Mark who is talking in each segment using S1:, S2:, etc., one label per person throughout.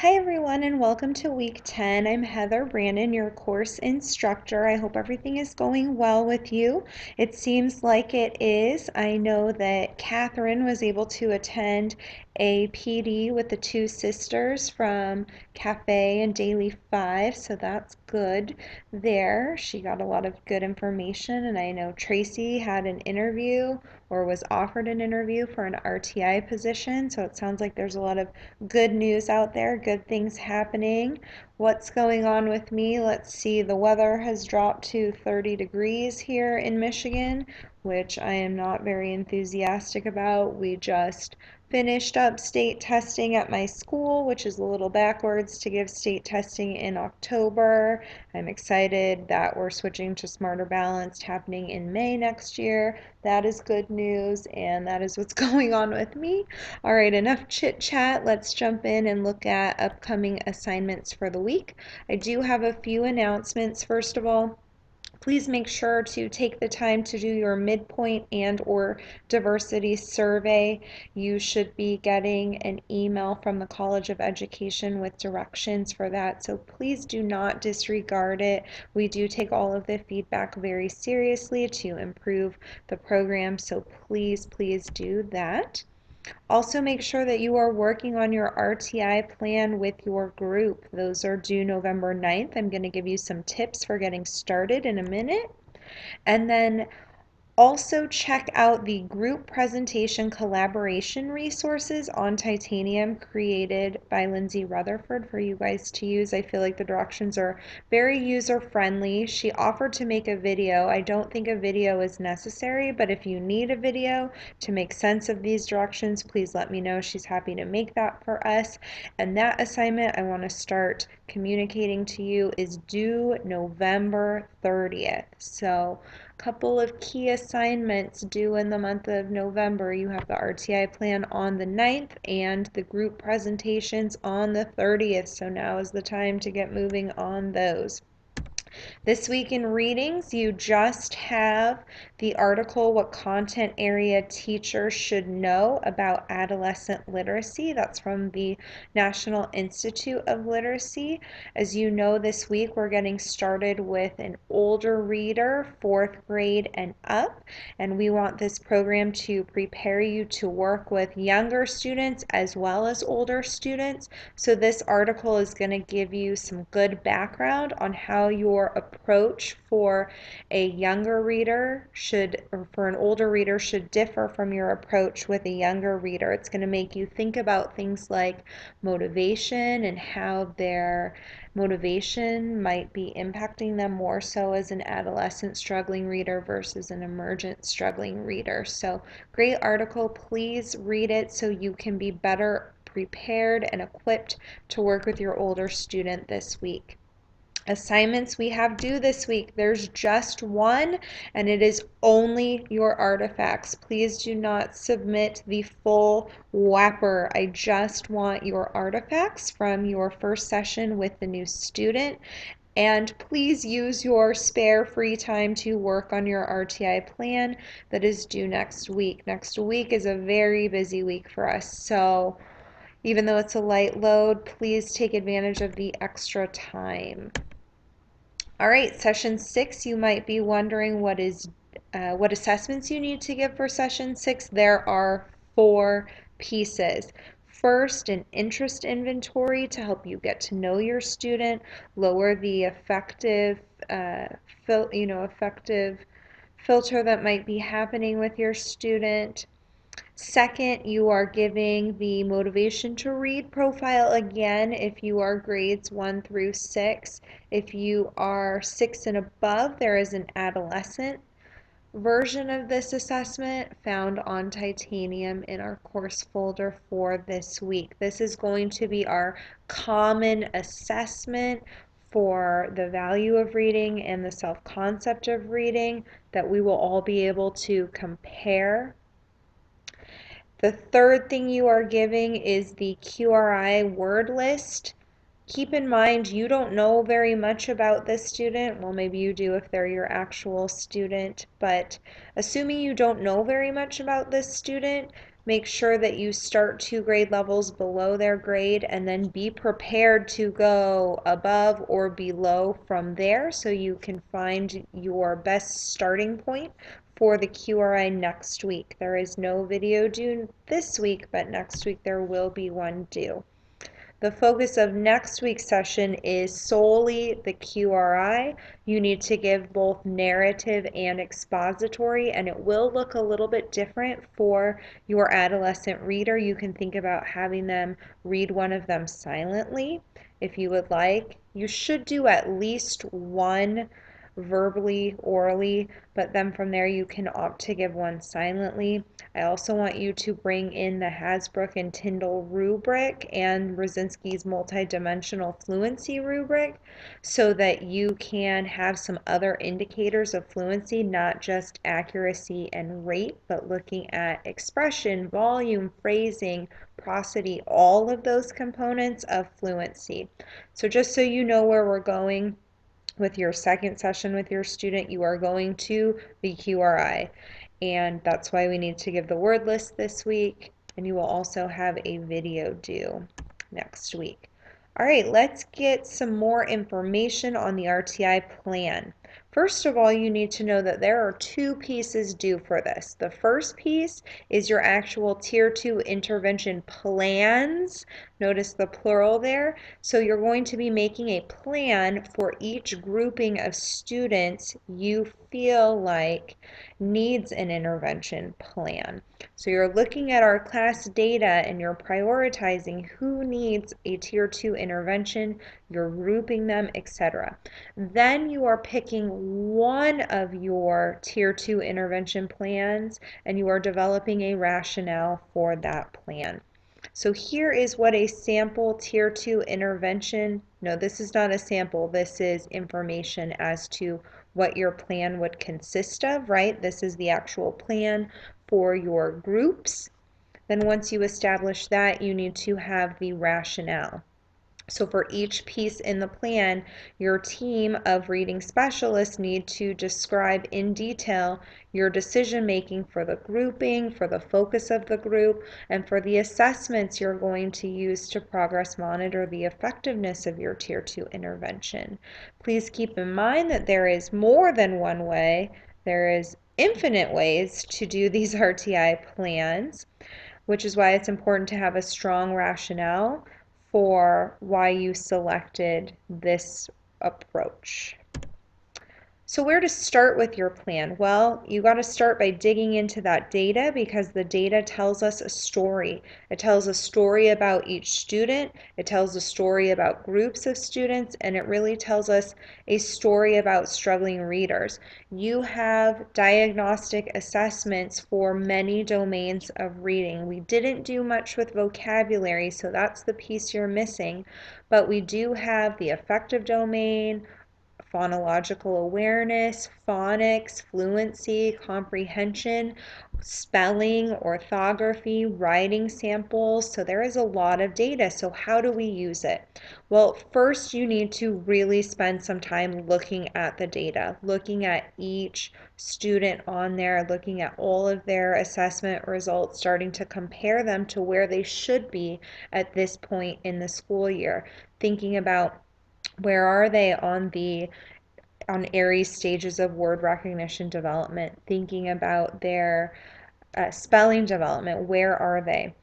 S1: Hi everyone and welcome to week 10. I'm Heather Brandon, your course instructor. I hope everything is going well with you. It seems like it is. I know that Catherine was able to attend a PD with the two sisters from Cafe and Daily 5, so that's good there. She got a lot of good information, and I know Tracy had an interview or was offered an interview for an RTI position, so it sounds like there's a lot of good news out there, good things happening. What's going on with me? Let's see. The weather has dropped to 30 degrees here in Michigan, which I am not very enthusiastic about. We just finished up state testing at my school, which is a little backwards to give state testing in October. I'm excited that we're switching to Smarter Balanced happening in May next year. That is good news, and that is what's going on with me. All right, enough chit chat. Let's jump in and look at upcoming assignments for the week. I do have a few announcements. First of all, please make sure to take the time to do your midpoint and or diversity survey. You should be getting an email from the College of Education with directions for that, so please do not disregard it. We do take all of the feedback very seriously to improve the program, so please do that. Also, make sure that you are working on your RTI plan with your group. Those are due November 9th. I'm going to give you some tips for getting started in a minute. And then also check out the group presentation collaboration resources on Titanium created by Lindsay Rutherford for you guys to use. I feel like the directions are very user friendly. She offered to make a video. I don't think a video is necessary, but if you need a video to make sense of these directions, please let me know. She's happy to make that for us. And that assignment I want to start communicating to you is due November 30th. So couple of key assignments due in the month of November. You have the RTI plan on the 9th and the group presentations on the 30th. So now is the time to get moving on those. This week in readings, you just have the article, What Content Area Teachers Should Know About Adolescent Literacy. That's from the National Institute of Literacy. As you know, this week we're getting started with an older reader, 4th grade and up, and we want this program to prepare you to work with younger students as well as older students. So this article is going to give you some good background on how your approach for a younger reader should, or for an older reader, should differ from your approach with a younger reader. It's going to make you think about things like motivation and how their motivation might be impacting them more so as an adolescent struggling reader versus an emergent struggling reader. So great article. Please read it so you can be better prepared and equipped to work with your older student this week. Assignments we have due this week. There's just one, and it is only your artifacts. Please do not submit the full whapper. I just want your artifacts from your first session with the new student. And please use your spare free time to work on your RTI plan that is due next week. Next week is a very busy week for us, so even though it's a light load, please take advantage of the extra time. All right, session 6, you might be wondering what assessments you need to give for session 6. There are 4 pieces. First, an interest inventory to help you get to know your student, lower the effective filter that might be happening with your student. Second, you are giving the motivation to read profile again if you are grades 1 through 6. If you are 6 and above, there is an adolescent version of this assessment found on Titanium in our course folder for this week. This is going to be our common assessment for the value of reading and the self-concept of reading that we will all be able to compare. The third thing you are giving is the QRI word list. Keep in mind you don't know very much about this student. Well, maybe you do if they're your actual student, but assuming you don't know very much about this student, Make sure that you start 2 grade levels below their grade and then be prepared to go above or below from there so you can find your best starting point for the QRI next week. There is no video due this week, but next week there will be one due. The focus of next week's session is solely the QRI. You need to give both narrative and expository, and it will look a little bit different for your adolescent reader. You can think about having them read one of them silently if you would like. You should do at least one verbally, orally, but then from there you can opt to give one silently. I also want you to bring in the Hasbrook and Tyndall rubric and Rosinski's multidimensional fluency rubric so that you can have some other indicators of fluency, not just accuracy and rate, but looking at expression, volume, phrasing, prosody, all of those components of fluency. So just so you know where we're going, with your second session with your student, you are going to the QRI. And that's why we need to give the word list this week. And you will also have a video due next week. All right, let's get some more information on the RTI plan. First of all, you need to know that there are 2 pieces due for this. The first piece is your actual Tier 2 intervention plans. Notice the plural there. So you're going to be making a plan for each grouping of students you feel like needs an intervention plan. So you're looking at our class data and you're prioritizing who needs a Tier 2 intervention, you're grouping them, etc. Then you are picking one of your Tier 2 intervention plans and you are developing a rationale for that plan. So here is what a sample Tier 2 intervention, no, this is not a sample, this is information as to what your plan would consist of, right? This is the actual plan for your groups. Then once you establish that, you need to have the rationale. So for each piece in the plan, your team of reading specialists need to describe in detail your decision making for the grouping, for the focus of the group, and for the assessments you're going to use to progress monitor the effectiveness of your Tier 2 intervention. Please keep in mind that there is more than one way. There is infinite ways to do these RTI plans, which is why it's important to have a strong rationale for why you selected this approach. So where to start with your plan? Well, you got to start by digging into that data because the data tells us a story. It tells a story about each student, it tells a story about groups of students, and it really tells us a story about struggling readers. You have diagnostic assessments for many domains of reading. We didn't do much with vocabulary, so that's the piece you're missing, but we do have the affective domain, phonological awareness, phonics, fluency, comprehension, spelling, orthography, writing samples. So there is a lot of data. So how do we use it? Well, first you need to really spend some time looking at the data, looking at each student on there, looking at all of their assessment results, starting to compare them to where they should be at this point in the school year, thinking about where are they on Aries stages of word recognition development, thinking about their spelling development, where are they?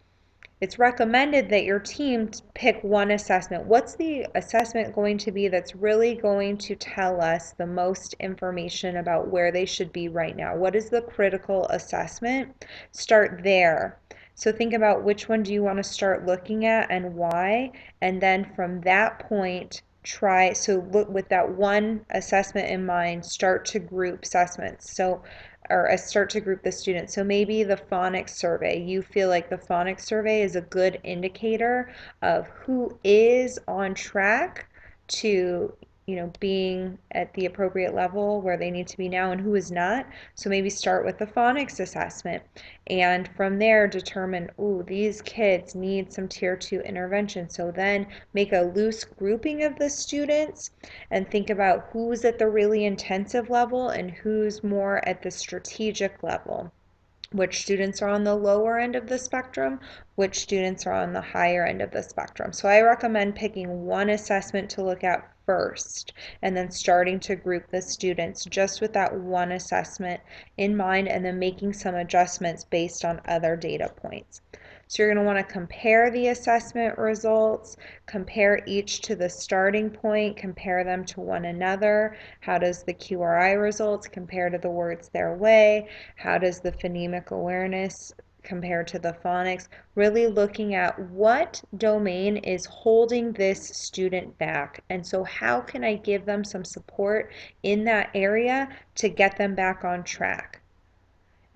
S1: It's recommended that your team pick one assessment. What's the assessment going to be that's really going to tell us the most information about where they should be right now? What is the critical assessment? Start there. So think about which one do you want to start looking at and why, and then from that point, look with that one assessment in mind, start to group assessments. So start to group the students. So maybe the phonics survey, you feel like the phonics survey is a good indicator of who is on track to being at the appropriate level where they need to be now and who is not. So maybe start with the phonics assessment and from there determine, ooh, these kids need some Tier 2 intervention. So then make a loose grouping of the students and think about who's at the really intensive level and who's more at the strategic level. which students are on the lower end of the spectrum, which students are on the higher end of the spectrum. So I recommend picking one assessment to look at first and then starting to group the students just with that one assessment in mind and then making some adjustments based on other data points. So you're going to want to compare the assessment results, compare each to the starting point, compare them to one another. How does the QRI results compare to the words their way? How does the phonemic awareness compare to the phonics? Really looking at what domain is holding this student back. And so how can I give them some support in that area to get them back on track?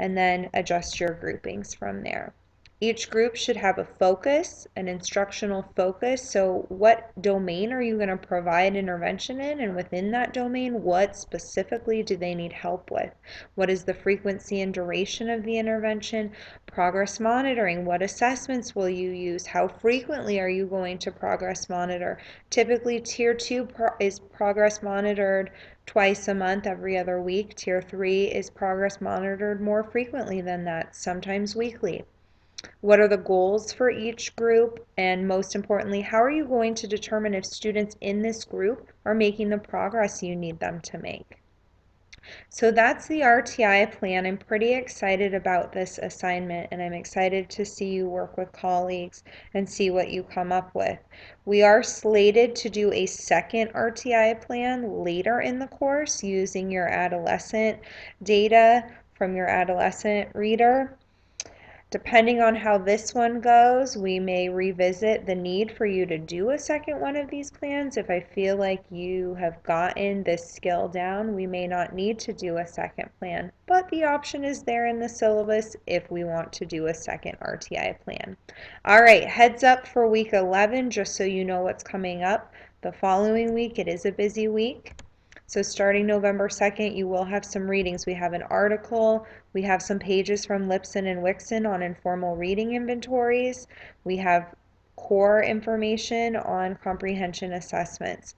S1: And then adjust your groupings from there. Each group should have a focus, an instructional focus. So what domain are you going to provide intervention in? And within that domain, what specifically do they need help with? What is the frequency and duration of the intervention? Progress monitoring. What assessments will you use? How frequently are you going to progress monitor? Typically, Tier 2 is progress monitored twice a month, every other week. Tier 3 is progress monitored more frequently than that, sometimes weekly. What are the goals for each group? And most importantly, how are you going to determine if students in this group are making the progress you need them to make? So that's the RTI plan. I'm pretty excited about this assignment and I'm excited to see you work with colleagues and see what you come up with. We are slated to do a second RTI plan later in the course using your adolescent data from your adolescent reader. Depending on how this one goes, we may revisit the need for you to do a second one of these plans. If I feel like you have gotten this skill down, we may not need to do a second plan, but the option is there in the syllabus if we want to do a second RTI plan. All right, heads up for week 11, just so you know what's coming up. The following week, it is a busy week. So starting November 2nd, you will have some readings. We have an article, we have some pages from Lipson and Wixon on informal reading inventories. We have core information on comprehension assessments.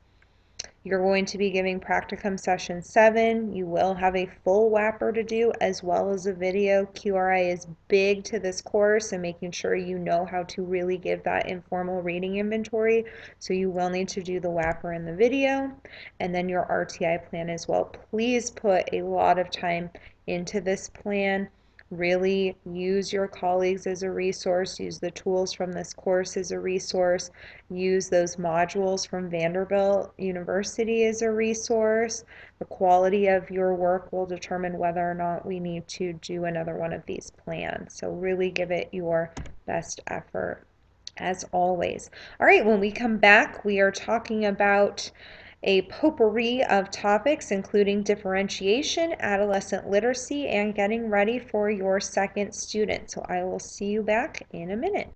S1: You're going to be giving practicum session 7. You will have a full WAPR to do as well as a video. QRI is big to this course and making sure you know how to really give that informal reading inventory. So you will need to do the WAPR and the video and then your RTI plan as well. Please put a lot of time into this plan. Really use your colleagues as a resource, use the tools from this course as a resource, use those modules from Vanderbilt University as a resource. The quality of your work will determine whether or not we need to do another one of these plans. So really give it your best effort as always. All right, when we come back, we are talking about a potpourri of topics, including differentiation, adolescent literacy, and getting ready for your second student. So I will see you back in a minute.